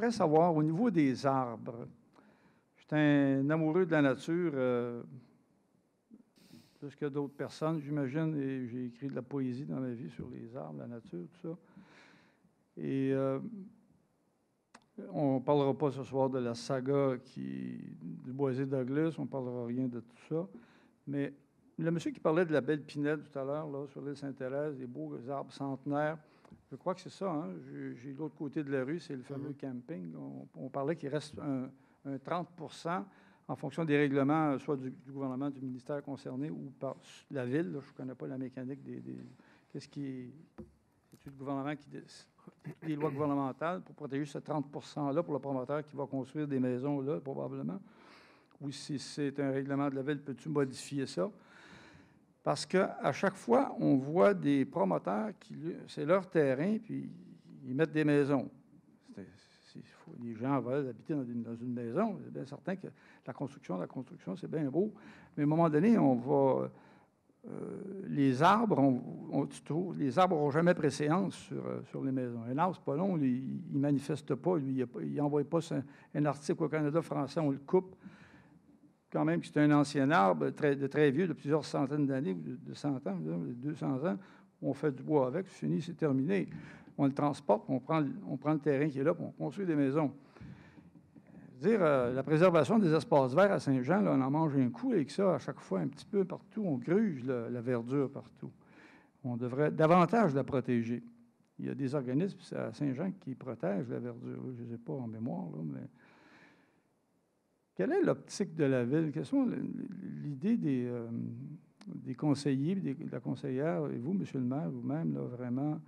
voudrais savoir, au niveau des arbres, je suis un amoureux de la nature, plus que d'autres personnes, j'imagine, et j'ai écrit de la poésie dans ma vie sur les arbres, la nature, tout ça. Et on ne parlera pas ce soir de la saga du boisé Douglas, on ne parlera rien de tout ça. Mais le monsieur qui parlait de la belle pinette tout à l'heure, là, sur l'île Sainte-Thérèse, des beaux arbres centenaires, je crois que c'est ça, hein? J'ai l'autre côté de la rue, c'est le fameux camping. On parlait qu'il reste un 30 en fonction des règlements, soit du gouvernement, du ministère concerné, ou par la ville. Là, je ne connais pas la mécanique qu'est-ce qui est... C'est le gouvernement qui des lois gouvernementales pour protéger ce 30 %-là pour le promoteur qui va construire des maisons là, probablement. Ou si c'est un règlement de la ville, peux-tu modifier ça? Parce qu'à chaque fois, on voit des promoteurs c'est leur terrain, puis ils mettent des maisons. Les gens veulent habiter dans une maison. C'est bien certain que la construction, c'est bien beau. Mais à un moment donné, on va... les arbres, les arbres n'auront jamais préséance sur les maisons. Un arbre, c'est pas long, il ne manifeste pas, lui, il n'envoie pas un article au Canada français, on le coupe. Quand même, c'est un ancien arbre, de très vieux, de plusieurs centaines d'années, de 100 ans, de 200 ans. On fait du bois avec, c'est fini, c'est terminé. On le transporte, on prend le terrain qui est là, puis on construit des maisons. La préservation des espaces verts à Saint-Jean, là, on en mange un coup avec ça à chaque fois, un petit peu partout. On gruge la verdure partout. On devrait davantage la protéger. Il y a des organismes à Saint-Jean qui protègent la verdure. Je ne les ai pas en mémoire, là, mais... Quelle est l'optique de la ville? Quelles sont l'idée des conseillers, de la conseillère, et vous, M. le maire, vous-même, là, vraiment,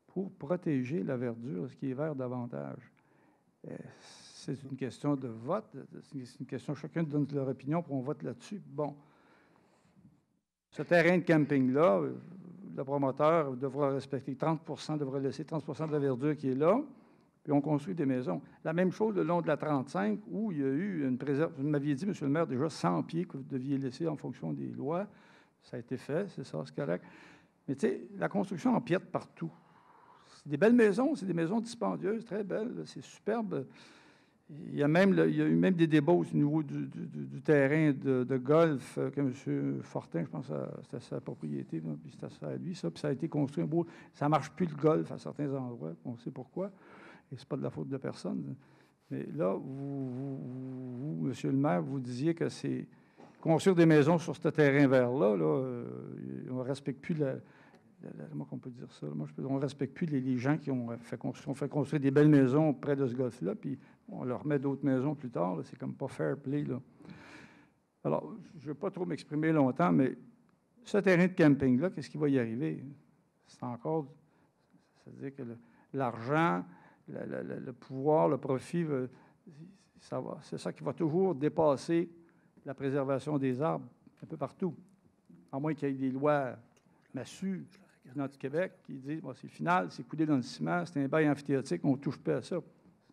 pour protéger la verdure, ce qui est vert davantage? C'est une question de vote, c'est une question, chacun donne leur opinion, puis on vote là-dessus. Bon. Ce terrain de camping-là, le promoteur devra respecter 30 devra laisser 30 de la verdure qui est là, puis on construit des maisons. La même chose le long de la 35, où il y a eu une préservation. Vous m'aviez dit, M. le maire, déjà 100 pieds que vous deviez laisser en fonction des lois. Ça a été fait, c'est ça, c'est correct. Mais tu sais, la construction empiète partout. C'est des belles maisons, c'est des maisons dispendieuses, très belles, c'est superbe. Il y a eu même des débats au niveau du terrain de golf que M. Fortin, je pense, c'était sa propriété, là, puis c'était à lui, ça, puis ça a été construit un beau... Ça ne marche plus le golf à certains endroits, on sait pourquoi. Et ce n'est pas de la faute de personne. Mais là, vous, M. le maire, vous disiez que c'est construire des maisons sur ce terrain vert-là, on ne respecte plus comment on peut dire ça? On ne respecte plus les gens qui ont fait construire des belles maisons près de ce golf-là, puis on leur met d'autres maisons plus tard. C'est comme pas fair play, là. Alors, je ne vais pas trop m'exprimer longtemps, mais ce terrain de camping-là, qu'est-ce qui va y arriver? C'est encore... C'est-à-dire que l'argent... Le pouvoir, le profit, c'est ça qui va toujours dépasser la préservation des arbres un peu partout. À moins qu'il y ait des lois massues dans le Québec qui disent bon, c'est le final, c'est coulé dans le ciment, c'est un bail amphithéotique, on ne touche pas à ça.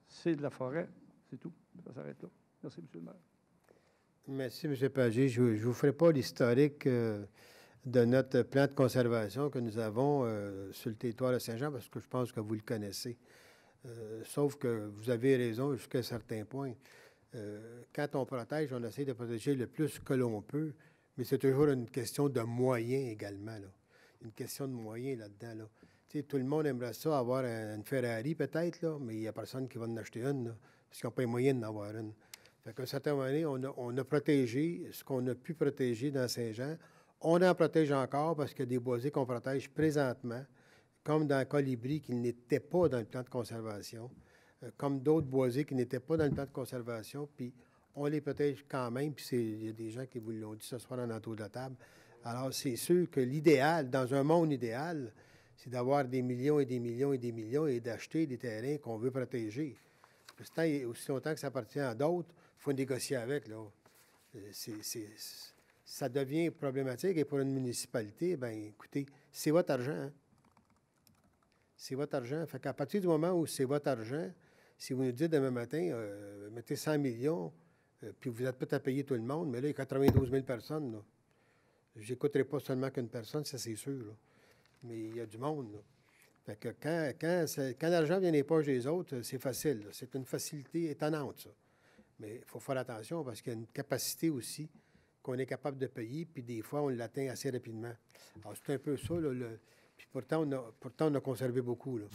C'est de la forêt, c'est tout. Ça s'arrête là. Merci, M. le maire. Merci, M. Pagé. Je ne vous ferai pas l'historique de notre plan de conservation que nous avons sur le territoire de Saint-Jean parce que je pense que vous le connaissez. Sauf que vous avez raison jusqu'à un certain point. Quand on protège, on essaie de protéger le plus que l'on peut, mais c'est toujours une question de moyens également, là. Une question de moyens là-dedans, là. Tu sais, tout le monde aimerait ça avoir une Ferrari peut-être, là, mais il n'y a personne qui va en acheter une, là, parce qu'ils n'ont pas les moyens d'en avoir une. Fait qu'à un certain moment, on a protégé ce qu'on a pu protéger dans Saint-Jean. On en protège encore parce qu'il y a des boisés qu'on protège présentement, comme dans Colibri, qui n'était pas dans le plan de conservation, comme d'autres boisés qui n'étaient pas dans le plan de conservation, puis on les protège quand même, puis il y a des gens qui vous l'ont dit ce soir en entour de la table. Alors, c'est sûr que l'idéal, dans un monde idéal, c'est d'avoir des millions et des millions et des millions et d'acheter des terrains qu'on veut protéger. Aussi longtemps que ça appartient à d'autres, il faut négocier avec, là. Ça devient problématique, et pour une municipalité, bien, écoutez, c'est votre argent, hein? C'est votre argent. Fait qu'à partir du moment où c'est votre argent, si vous nous dites demain matin, mettez 100 millions, puis vous êtes prêt à payer tout le monde, mais là, il y a 92 000 personnes, là. Je n'écouterai pas seulement qu'une personne, ça c'est sûr, là. Mais il y a du monde, là. Fait que quand l'argent vient des poches des autres, c'est facile, là. C'est une facilité étonnante, ça. Mais il faut faire attention parce qu'il y a une capacité aussi qu'on est capable de payer, puis des fois, on l'atteint assez rapidement. Alors, c'est un peu ça, là, puis pourtant, on a conservé beaucoup, là.